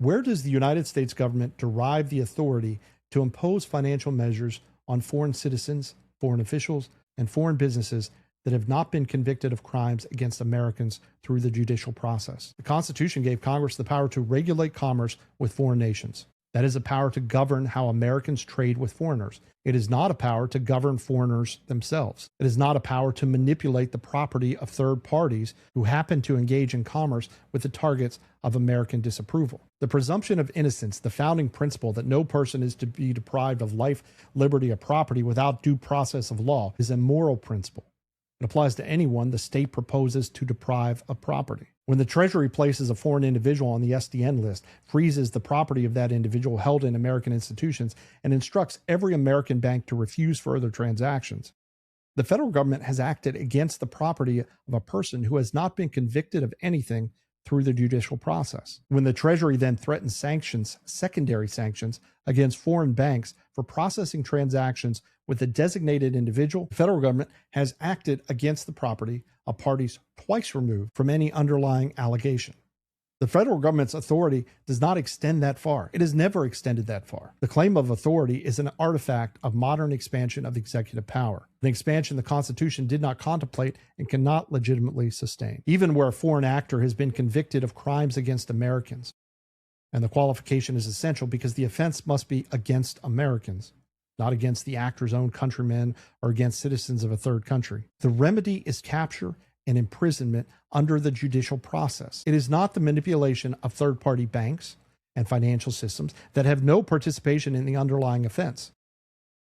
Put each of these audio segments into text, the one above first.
Where does the United States government derive the authority to impose financial measures on foreign citizens, foreign officials, and foreign businesses that have not been convicted of crimes against Americans through the judicial process? The Constitution gave Congress the power to regulate commerce with foreign nations. That is a power to govern how Americans trade with foreigners. It is not a power to govern foreigners themselves. It is not a power to manipulate the property of third parties who happen to engage in commerce with the targets of American disapproval. The presumption of innocence, the founding principle that no person is to be deprived of life, liberty, or property without due process of law, is a moral principle. It applies to anyone the state proposes to deprive of property. When the Treasury places a foreign individual on the SDN list, freezes the property of that individual held in American institutions, and instructs every American bank to refuse further transactions, the federal government has acted against the property of a person who has not been convicted of anything through the judicial process. When the Treasury then threatens sanctions, secondary sanctions, against foreign banks for processing transactions with a designated individual, the federal government has acted against the property of parties twice removed from any underlying allegation. The federal government's authority does not extend that far. It has never extended that far. The claim of authority is an artifact of modern expansion of executive power, an expansion the Constitution did not contemplate and cannot legitimately sustain, even where a foreign actor has been convicted of crimes against Americans. And the qualification is essential because the offense must be against Americans, not against the actor's own countrymen or against citizens of a third country. The remedy is capture and imprisonment under the judicial process. It is not the manipulation of third-party banks and financial systems that have no participation in the underlying offense.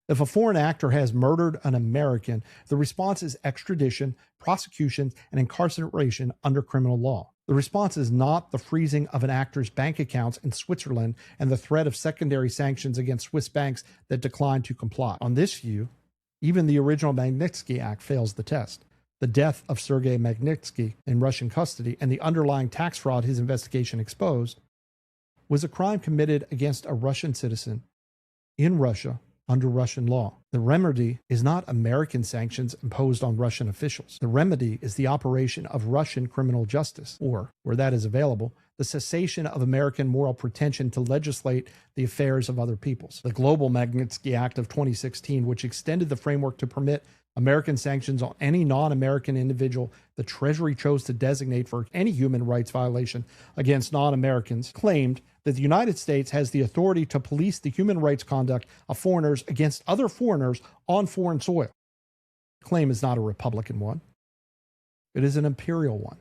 If a foreign actor has murdered an American, the response is extradition, prosecution, and incarceration under criminal law. The response is not the freezing of an actor's bank accounts in Switzerland and the threat of secondary sanctions against Swiss banks that decline to comply. On this view, even the original Magnitsky Act fails the test. The death of Sergei Magnitsky in Russian custody and the underlying tax fraud his investigation exposed was a crime committed against a Russian citizen in Russia under Russian law. The remedy is not American sanctions imposed on Russian officials. The remedy is the operation of Russian criminal justice, or, where that is available, the cessation of American moral pretension to legislate the affairs of other peoples. The Global Magnitsky Act of 2016, which extended the framework to permit American sanctions on any non-American individual the Treasury chose to designate for any human rights violation against non-Americans, claimed that the United States has the authority to police the human rights conduct of foreigners against other foreigners on foreign soil. The claim is not a Republican one. It is an imperial one.